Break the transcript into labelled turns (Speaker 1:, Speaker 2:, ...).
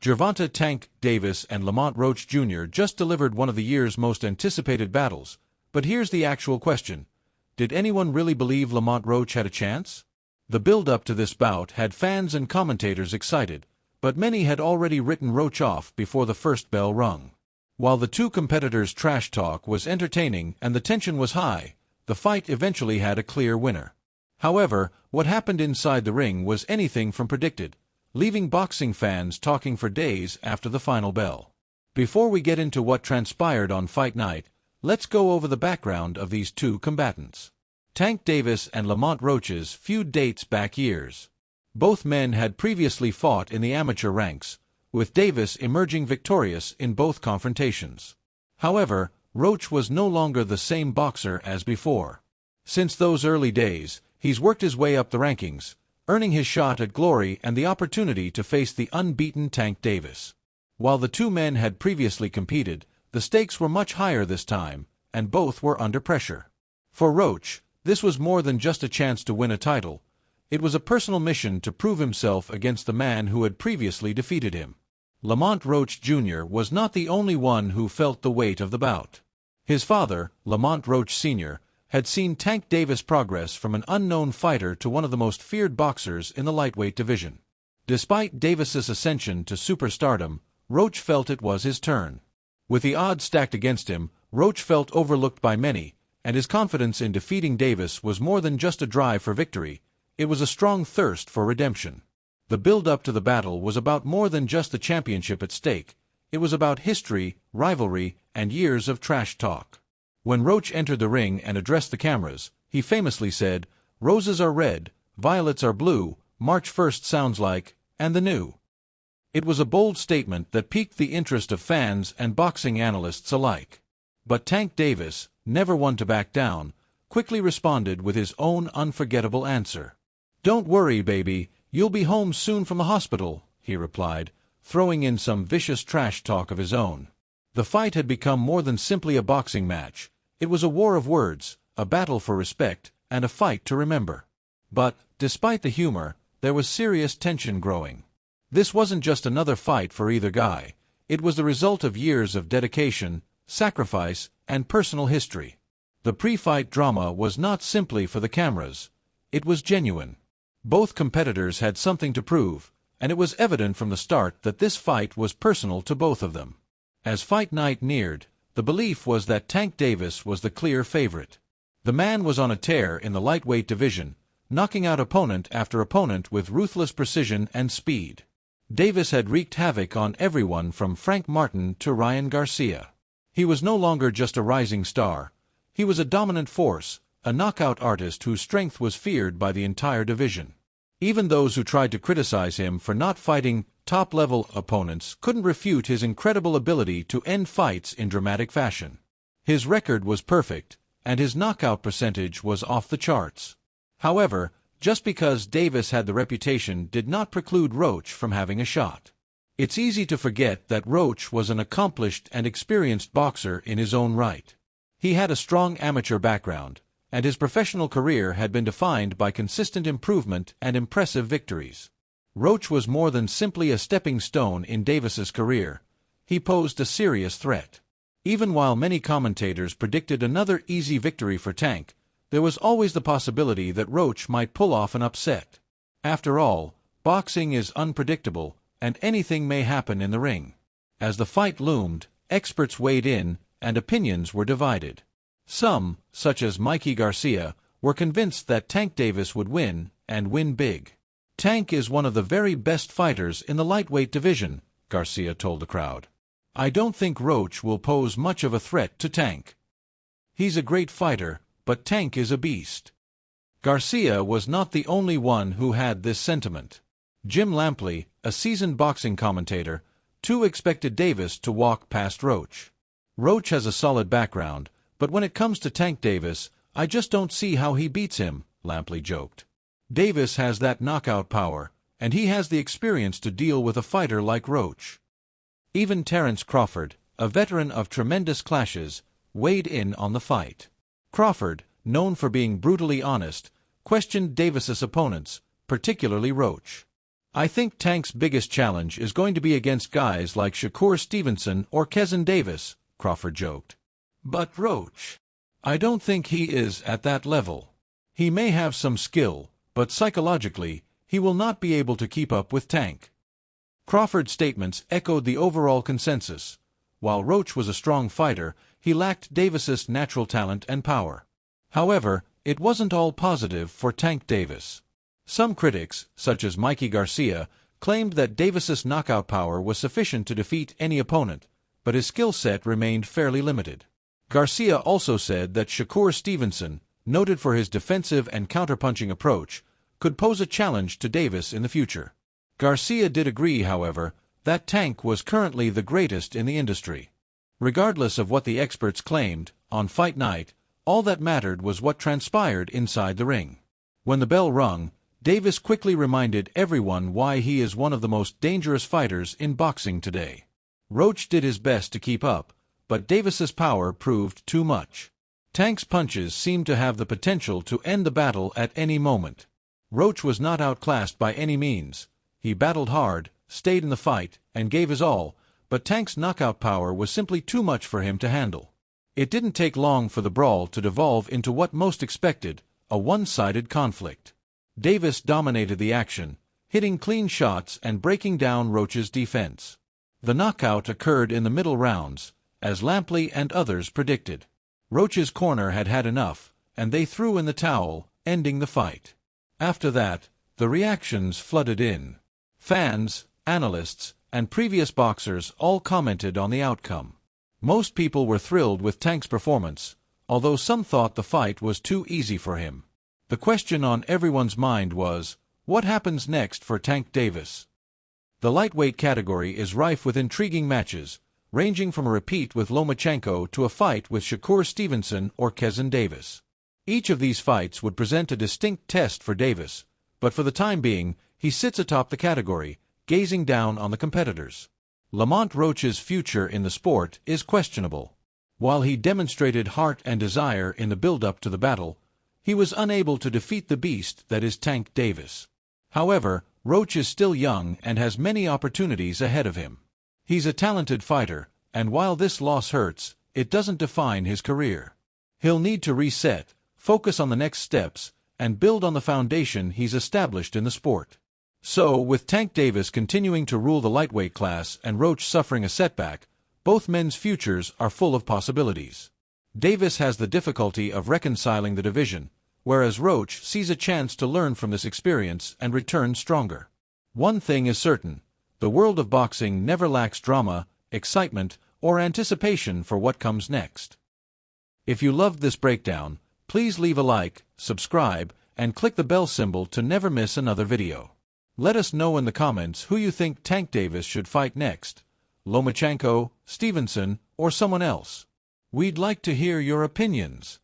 Speaker 1: Gervonta "Tank" Davis and Lamont Roach Jr. just delivered one of the year's most anticipated battles, but here's the actual question. Did anyone really believe Lamont Roach had a chance? The build-up to this bout had fans and commentators excited, but many had already written Roach off before the first bell rung. While the two competitors' trash talk was entertaining and the tension was high, the fight eventually had a clear winner. However, what happened inside the ring was anything from predicted, leaving boxing fans talking for days after the final bell. Before we get into what transpired on fight night, let's go over the background of these two combatants. Tank Davis and Lamont Roach's feud dates back years. Both men had previously fought in the amateur ranks, with Davis emerging victorious in both confrontations. However, Roach was no longer the same boxer as before. Since those early days, he's worked his way up the rankings, earning his shot at glory and the opportunity to face the unbeaten Tank Davis. While the two men had previously competed, the stakes were much higher this time, and both were under pressure. For Roach, this was more than just a chance to win a title. It was a personal mission to prove himself against the man who had previously defeated him. Lamont Roach Jr. was not the only one who felt the weight of the bout. His father, Lamont Roach Sr., had seen Tank Davis progress from an unknown fighter to one of the most feared boxers in the lightweight division. Despite Davis's ascension to superstardom, Roach felt it was his turn. With the odds stacked against him, Roach felt overlooked by many, and his confidence in defeating Davis was more than just a drive for victory. It was a strong thirst for redemption. The build-up to the battle was about more than just the championship at stake. It was about history, rivalry, and years of trash talk. When Roach entered the ring and addressed the cameras, he famously said, "Roses are red, violets are blue, March 1st sounds like, and the new." It was a bold statement that piqued the interest of fans and boxing analysts alike. But Tank Davis, never one to back down, quickly responded with his own unforgettable answer. "Don't worry, baby, you'll be home soon from the hospital," he replied, throwing in some vicious trash talk of his own. The fight had become more than simply a boxing match. It was a war of words, a battle for respect, and a fight to remember. But, despite the humor, there was serious tension growing. This wasn't just another fight for either guy. It was the result of years of dedication, sacrifice, and personal history. The pre-fight drama was not simply for the cameras. It was genuine. Both competitors had something to prove, and it was evident from the start that this fight was personal to both of them. As fight night neared, the belief was that Tank Davis was the clear favorite. The man was on a tear in the lightweight division, knocking out opponent after opponent with ruthless precision and speed. Davis had wreaked havoc on everyone from Frank Martin to Ryan Garcia. He was no longer just a rising star. He was a dominant force, a knockout artist whose strength was feared by the entire division. Even those who tried to criticize him for not fighting top-level opponents couldn't refute his incredible ability to end fights in dramatic fashion. His record was perfect, and his knockout percentage was off the charts. However, just because Davis had the reputation did not preclude Roach from having a shot. It's easy to forget that Roach was an accomplished and experienced boxer in his own right. He had a strong amateur background, and his professional career had been defined by consistent improvement and impressive victories. Roach was more than simply a stepping stone in Davis's career. He posed a serious threat. Even while many commentators predicted another easy victory for Tank, there was always the possibility that Roach might pull off an upset. After all, boxing is unpredictable, and anything may happen in the ring. As the fight loomed, experts weighed in, and opinions were divided. Some, such as Mikey Garcia, were convinced that Tank Davis would win, and win big. "Tank is one of the very best fighters in the lightweight division," Garcia told the crowd. "I don't think Roach will pose much of a threat to Tank. He's a great fighter, but Tank is a beast." Garcia was not the only one who had this sentiment. Jim Lampley, a seasoned boxing commentator, too expected Davis to walk past Roach. "Roach has a solid background, but when it comes to Tank Davis, I just don't see how he beats him," Lampley joked. "Davis has that knockout power, and he has the experience to deal with a fighter like Roach." Even Terence Crawford, a veteran of tremendous clashes, weighed in on the fight. Crawford, known for being brutally honest, questioned Davis's opponents, particularly Roach. I think Tank's biggest challenge is going to be against guys like Shakur Stevenson or Kezin Davis, Crawford joked. But Roach, I don't think he is at that level. He may have some skill, but psychologically, he will not be able to keep up with Tank. Crawford's statements echoed the overall consensus. While Roach was a strong fighter, he lacked Davis's natural talent and power. However, it wasn't all positive for Tank Davis. Some critics, such as Mikey Garcia, claimed that Davis's knockout power was sufficient to defeat any opponent, but his skill set remained fairly limited. Garcia also said that Shakur Stevenson, noted for his defensive and counterpunching approach, could pose a challenge to Davis in the future. Garcia did agree, however, that Tank was currently the greatest in the industry. Regardless of what the experts claimed, on fight night, all that mattered was what transpired inside the ring. When the bell rung, Davis quickly reminded everyone why he is one of the most dangerous fighters in boxing today. Roach did his best to keep up, but Davis's power proved too much. Tank's punches seemed to have the potential to end the battle at any moment. Roach was not outclassed by any means. He battled hard, stayed in the fight, and gave his all, but Tank's knockout power was simply too much for him to handle. It didn't take long for the brawl to devolve into what most expected, a one-sided conflict. Davis dominated the action, hitting clean shots and breaking down Roach's defense. The knockout occurred in the middle rounds, as Lampley and others predicted. Roach's corner had had enough, and they threw in the towel, ending the fight. After that, the reactions flooded in. Fans, analysts, and previous boxers all commented on the outcome. Most people were thrilled with Tank's performance, although some thought the fight was too easy for him. The question on everyone's mind was, what happens next for Tank Davis? The lightweight category is rife with intriguing matches, ranging from a repeat with Lomachenko to a fight with Shakur Stevenson or Kezin Davis. Each of these fights would present a distinct test for Davis, but for the time being, he sits atop the category, gazing down on the competitors. Lamont Roach's future in the sport is questionable. While he demonstrated heart and desire in the build-up to the battle, he was unable to defeat the beast that is Tank Davis. However, Roach is still young and has many opportunities ahead of him. He's a talented fighter, and while this loss hurts, it doesn't define his career. He'll need to reset, focus on the next steps, and build on the foundation he's established in the sport. So, with Tank Davis continuing to rule the lightweight class and Roach suffering a setback, both men's futures are full of possibilities. Davis has the difficulty of reconciling the division, whereas Roach sees a chance to learn from this experience and return stronger. One thing is certain, the world of boxing never lacks drama, excitement, or anticipation for what comes next. If you loved this breakdown, please leave a like, subscribe, and click the bell symbol to never miss another video. Let us know in the comments who you think Tank Davis should fight next, Lomachenko, Stevenson, or someone else. We'd like to hear your opinions.